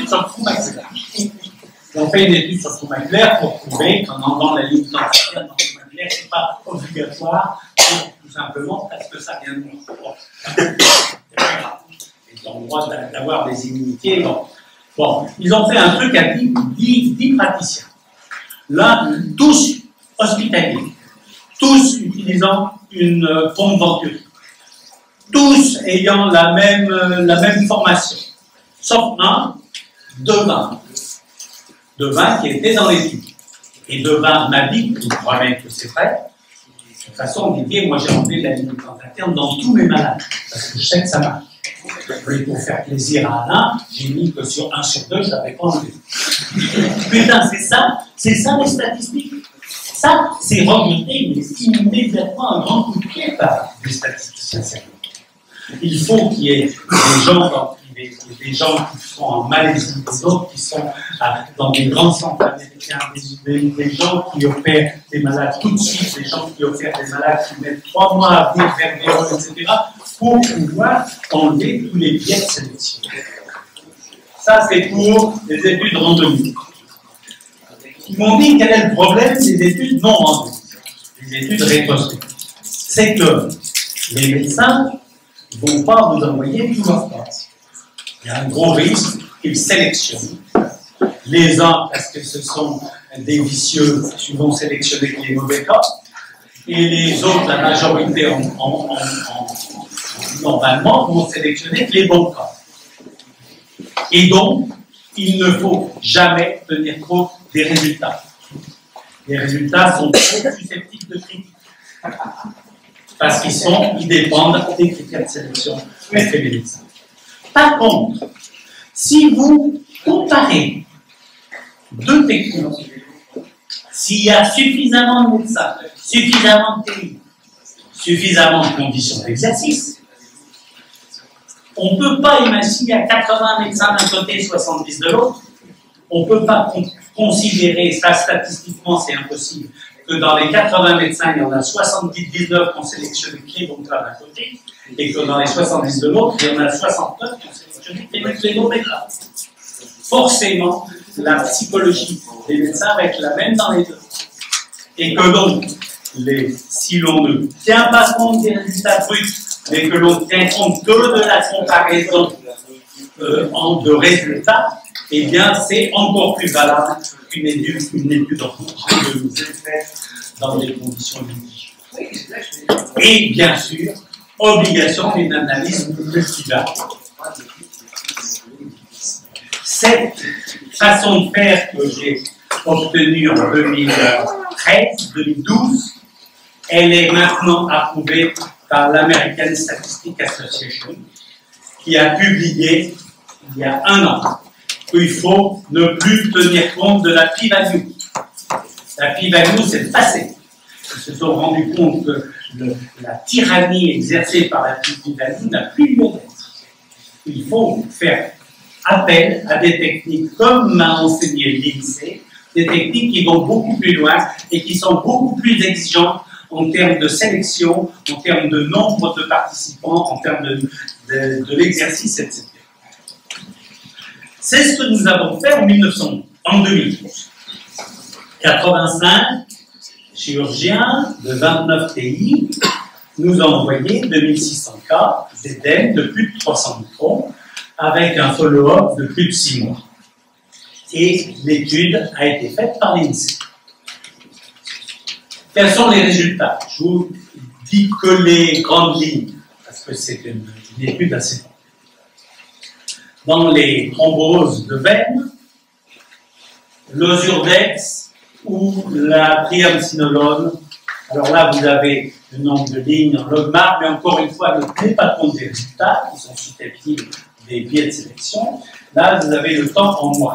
sur le trou maculaire. Ils ont fait une étude sur le trou maculaire pour prouver qu'en enlevant la ligne dentaire dans le trou maculaire, ce n'est pas obligatoire, tout simplement parce que ça vient de nous. Ils ont le droit d'avoir des immunités. Bon, ils ont fait un truc à 10 praticiens. Là, tous hospitaliers, tous utilisant une pompe Venturi, tous ayant la même formation, sauf un, Devin qui était dans l'étude. Et Devin m'a dit, il croyait que c'est vrai, de toute façon, Didier, moi j'ai enlevé la ligne interne dans tous mes malades, parce que je sais que ça marche. Et pour faire plaisir à Alain, j'ai mis que sur 1 sur 2, je l'avais pas enlevé. Putain, c'est ça les statistiques. Ça, c'est remonté, mais immédiatement un grand coup de pied par les statisticiens sérieux. Il faut qu'il y ait des gens qui sont en Malaisie, des autres qui sont dans des grands centres américains, des gens qui opèrent des malades tout de suite, des gens qui opèrent des malades qui mettent 3 mois à venir vers des rôles, etc., pour pouvoir enlever tous les biais de sélection. Ça, c'est pour les études randomisées. Ils m'ont dit quel est le problème des études non randomisées, les études rétrospectives. C'est que les médecins ne vont pas vous envoyer tous leurs cas. Il y a un gros risque qu'ils sélectionnent. Les uns, parce que ce sont des vicieux, qui vont sélectionner les mauvais cas, et les autres, la majorité normalement, vont sélectionner les bons cas. Et donc, il ne faut jamais tenir compte des résultats. Les résultats sont très susceptibles de critique. Parce qu'ils dépendent des critères de sélection des médecins. Par contre, si vous comparez deux techniques, s'il y a suffisamment de médecins, suffisamment de pays, suffisamment de conditions d'exercice, on ne peut pas imaginer à 80 médecins d'un côté, 70 de l'autre. On ne peut pas considérer, ça statistiquement c'est impossible, que dans les 80 médecins, il y en a 79 qui ont sélectionné les bons cas d'un côté, et que dans les 70 de l'autre, il y en a 69 qui ont sélectionné les mauvais cas. Forcément, la psychologie des médecins va être la même dans les deux. Et que donc, si l'on ne tient pas compte des résultats bruts, mais que l'on tient compte que de la comparaison de résultats, eh bien, c'est encore plus valable qu'une étude randomisée faite dans des conditions limites. Et bien sûr, obligation d'une analyse multivariate. Cette façon de faire que j'ai obtenue en 2013-2012, elle est maintenant approuvée par l'American Statistical Association, qui a publié il y a 1 an qu'il faut ne plus tenir compte de la p-value. La p-value, c'est le passé. Ils se sont rendus compte que la tyrannie exercée par la p-value n'a plus lieu d'être. Il faut faire appel à des techniques comme m'a enseigné l'INSEE, des techniques qui vont beaucoup plus loin et qui sont beaucoup plus exigeantes en termes de sélection, en termes de nombre de participants, en termes de l'exercice, etc. C'est ce que nous avons fait en 2012. 85 chirurgiens de 29 pays nous ont envoyé 2600 cas d'édème de plus de 300 microns avec un follow-up de plus de 6 mois. Et l'étude a été faite par l'INSEE. Quels sont les résultats? Je vous dis que les grandes lignes, parce que c'est une étude assez longue. Dans les thromboses de veine, l'osurdex ou la triamcinolone, alors là vous avez le nombre de lignes en logmar, mais encore une fois, ne tenez pas compte des résultats qui sont susceptibles des biais de sélection. Là, vous avez le temps en mois.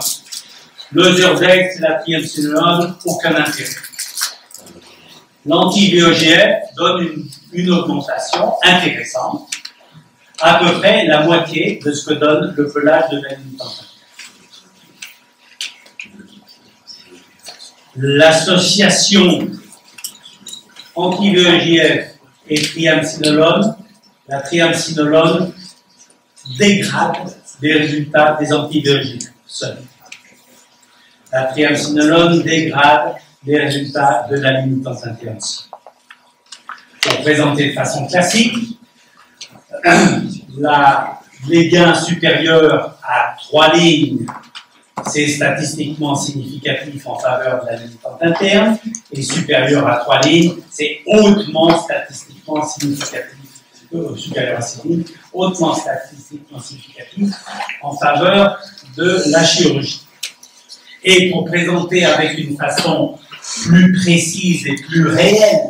Le Zurdex et la triamcinolone, aucun intérêt. L'anti-VEGF donne une augmentation intéressante, à peu près la moitié de ce que donne le pelage de l'alimentation. L'association anti-VEGF et triamcinolone, la triamcinolone dégrade les résultats des anti-VEGF seuls. La triamcinolone dégrade les résultats de la limitante intervention. Pour présenter de façon classique, les gains supérieurs à 3 lignes, c'est statistiquement significatif en faveur de la limitante interne, et supérieur à 3 lignes, c'est hautement statistiquement significatif, supérieur à 6 lignes, hautement statistiquement significatif en faveur de la chirurgie. Et pour présenter avec une façon plus précise et plus réelle,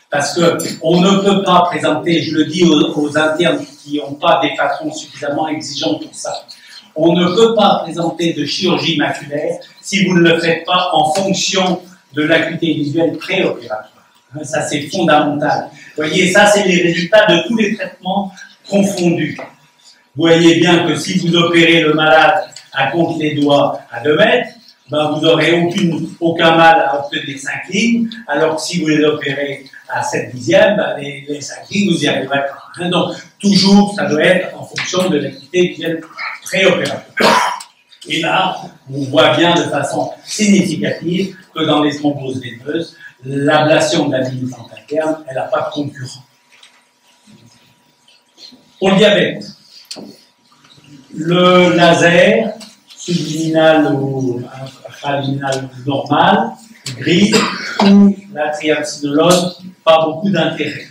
parce qu'on ne peut pas présenter, je le dis aux internes qui n'ont pas des patrons suffisamment exigeants pour ça, on ne peut pas présenter de chirurgie maculaire si vous ne le faites pas en fonction de l'acuité visuelle préopératoire. Ça, c'est fondamental. Vous voyez, ça, c'est les résultats de tous les traitements confondus. Vous voyez bien que si vous opérez le malade à compte les doigts à 2 mètres, ben vous n'aurez aucun mal à obtenir 5 lignes, alors que si vous les opérez à 7/10, ben les 5 lignes, vous y arriverez pas. Donc, toujours, ça doit être en fonction de l'acuité visuelle préopératoire. Et là, on voit bien de façon significative que dans les thromboses veineuses, l'ablation de la limitante interne, elle n'a pas de concurrent. Pour le diabète, le laser, subliminal ou infraliminal normal, gris, ou la triamcinolone, pas beaucoup d'intérêt.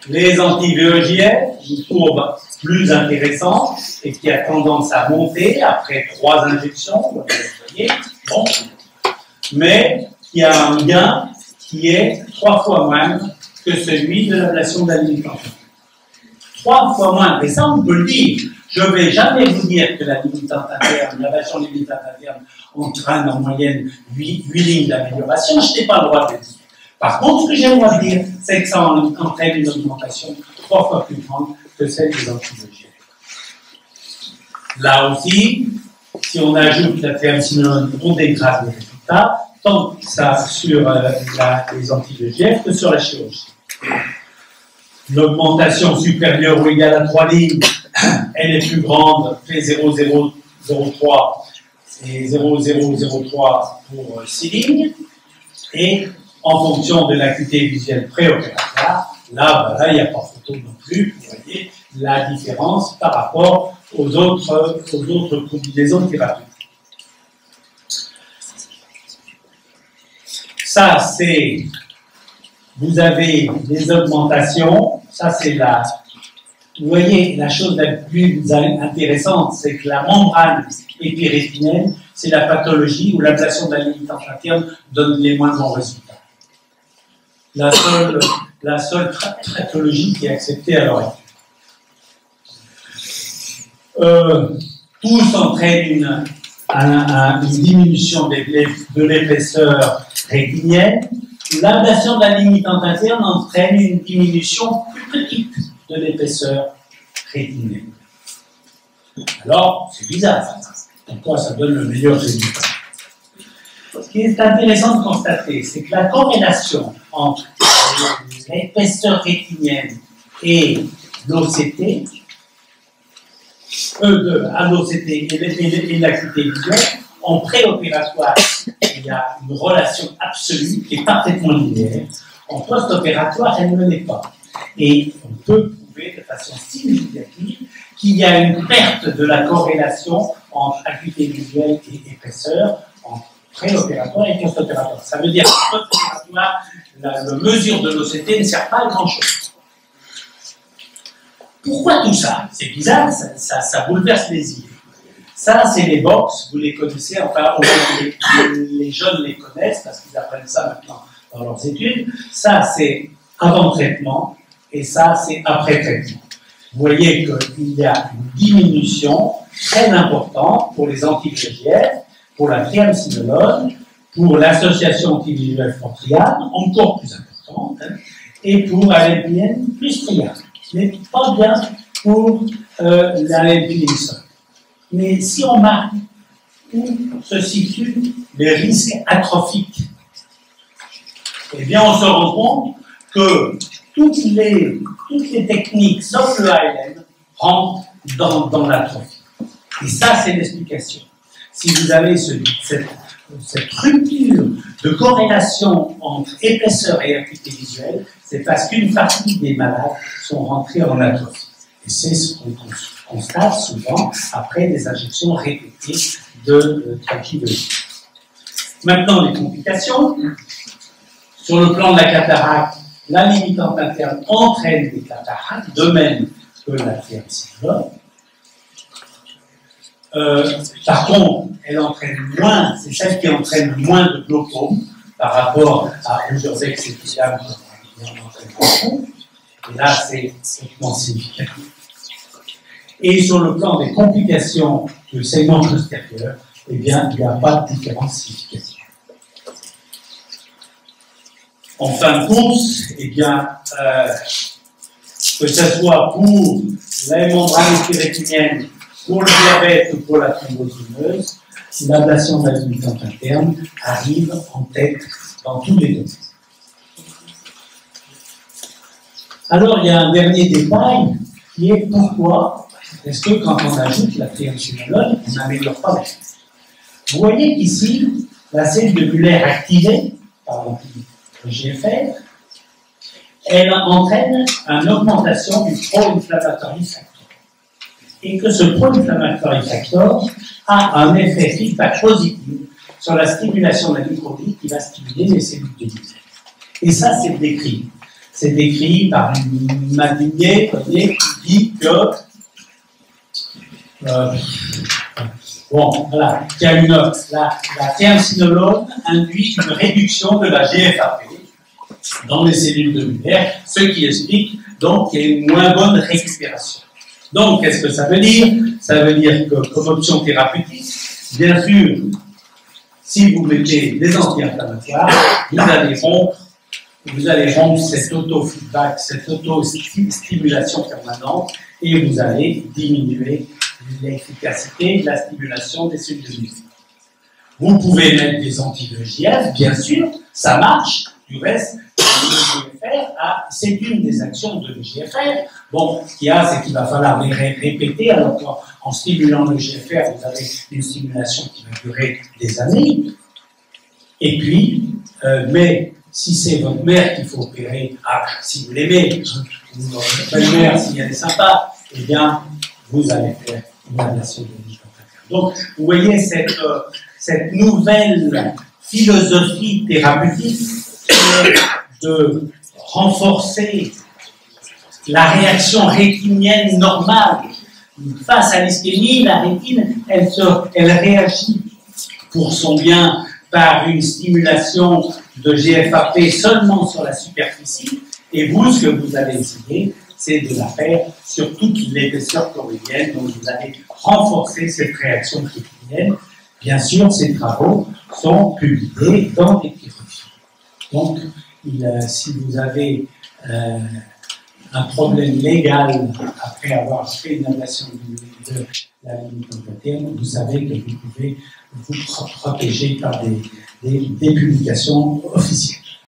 Les anti-VEGF, une courbe plus intéressante et qui a tendance à monter après 3 injections, vous voyez, bon, mais qui a un gain qui est 3 fois moindre que celui de l'ablation de la limitante. 3 fois moindre, et ça on peut le dire. Je ne vais jamais vous dire que la limitante interne, l'ablation limitante interne entraîne en moyenne 8 lignes d'amélioration, je n'ai pas le droit de le dire. Par contre, ce que j'ai le droit de dire, c'est que ça entraîne une augmentation 3 fois plus grande que celle des anti-VEGF. Là aussi, si on ajoute la triamcinolone, on dégrade les résultats, tant ça sur les anti-VEGF que sur la chirurgie. L'augmentation supérieure ou égale à 3 lignes, elle est plus grande, fait 0,003 et 0,003 pour 6 lignes. Et en fonction de l'acuité visuelle préopératoire, là, il n'y a pas photo non plus. Vous voyez la différence par rapport aux autres combinaisons thérapeutiques. Ça, c'est, vous avez des augmentations. Ça, c'est la, vous voyez, la chose la plus intéressante, c'est que la membrane épirétinienne, c'est la pathologie où l'ablation de la limitante interne donne les moins bons résultats. La seule pathologie qui est acceptée à l'heure actuelle. Tous entraînent une diminution de l'épaisseur rétinienne. L'ablation de la limitante interne entraîne une diminution plus petite de l'épaisseur rétinienne. Alors, c'est bizarre. Pourquoi ça donne le meilleur résultat? Ce qui est intéressant de constater, c'est que la corrélation entre l'épaisseur rétinienne et l'OCT, et l'acuité visuelle, en préopératoire, il y a une relation absolue qui est parfaitement linéaire. En post-opératoire, elle ne l'est pas. Et on peut prouver de façon significative qu'il y a une perte de la corrélation entre acuité visuelle et épaisseur en préopératoire et post-opératoire. Ça veut dire qu'en post-opératoire, la mesure de l'OCT ne sert pas à grand-chose. Pourquoi tout ça? C'est bizarre, ça bouleverse les idées. Ça, c'est les box, vous les connaissez, enfin, les jeunes les connaissent parce qu'ils apprennent ça maintenant dans leurs études. Ça, c'est avant traitement et ça, c'est après traitement. Vous voyez qu'il y a une diminution très importante pour les anti-VEGF pour la triamcinolone, pour l'association antivisuelle fortriane, encore plus importante, hein, et pour la LPN plus triane, mais pas bien pour la LPN seule. Mais si on marque où se situent les risques atrophiques, eh bien on se rend compte que toutes les techniques, sauf le ALM, rentrent dans l'atrophie. Et ça, c'est l'explication. Si vous avez cette rupture de corrélation entre épaisseur et acuité visuelle, c'est parce qu'une partie des malades sont rentrés en atrophie. Et c'est ce qu'on constate souvent après des injections répétées de tranquillisants. Maintenant, les complications. Sur le plan de la cataracte, la limitante interne entraîne des cataractes, de même que la triamcinolone. Par contre, elle entraîne moins, c'est celle qui entraîne moins de glaucome par rapport à Ozurdex et Tiam qui en entraîne beaucoup. Et là, c'est complètement significatif. Et sur le plan des complications du segment postérieur, eh bien, il n'y a pas de différence significative. En fin de course, eh bien, que ce soit pour la membrane rétinienne, pour le diabète ou pour la thrombose veineuse, l'ablation de la limitante interne arrive en tête dans tous les domaines. Alors, il y a un dernier détail qui est pourquoi est-ce que quand on ajoute la triamcinolone, on n'améliore pas la vie. Vous voyez qu'ici, la cellule Muller activée par le GFR, elle entraîne une augmentation du pro-inflammatory factor. Et que ce pro-inflammatory factor a un effet feedback positif sur la stimulation de la microbie qui va stimuler les cellules de Muller. Et ça, c'est décrit. C'est décrit par une Madinier qui dit que bon, voilà, qu'il y a la triamcinolone induit une réduction de la GFAP dans les cellules de Muller, ce qui explique donc qu'il y a une moins bonne récupération. Donc, qu'est-ce que ça veut dire? Ça veut dire que, comme option thérapeutique, bien sûr, si vous mettez des anti-inflammatoires, vous allez rompre cet auto-feedback, cette auto-stimulation permanente, et vous allez diminuer l'efficacité de la stimulation des cellules de Muller. Vous pouvez mettre des anti-VEGF, bien sûr, ça marche. Du reste, le GFR, c'est une des actions de GFR. Bon, ce qu'il y a, c'est qu'il va falloir les répéter. Alors qu'en stimulant le GFR, vous avez une stimulation qui va durer des années. Et puis, mais si c'est votre mère qu'il faut opérer, si vous l'aimez, votre mère, si elle est sympa, eh bien, vous allez faire une ablation de limitante interne. Donc, vous voyez cette nouvelle philosophie thérapeutique de renforcer la réaction rétinienne normale face à l'ischémie. La rétine, elle réagit pour son bien par une stimulation de GFAP seulement sur la superficie, et vous, ce que vous allez essayer, c'est de la faire sur toute l'épaisseur choroïdienne, donc vous allez renforcer cette réaction rétinienne. Bien sûr, ces travaux sont publiés dans des revues. Donc, si vous avez un problème légal après avoir fait une ablation de la limitante interne, vous savez que vous pouvez vous protéger par des publications officielles.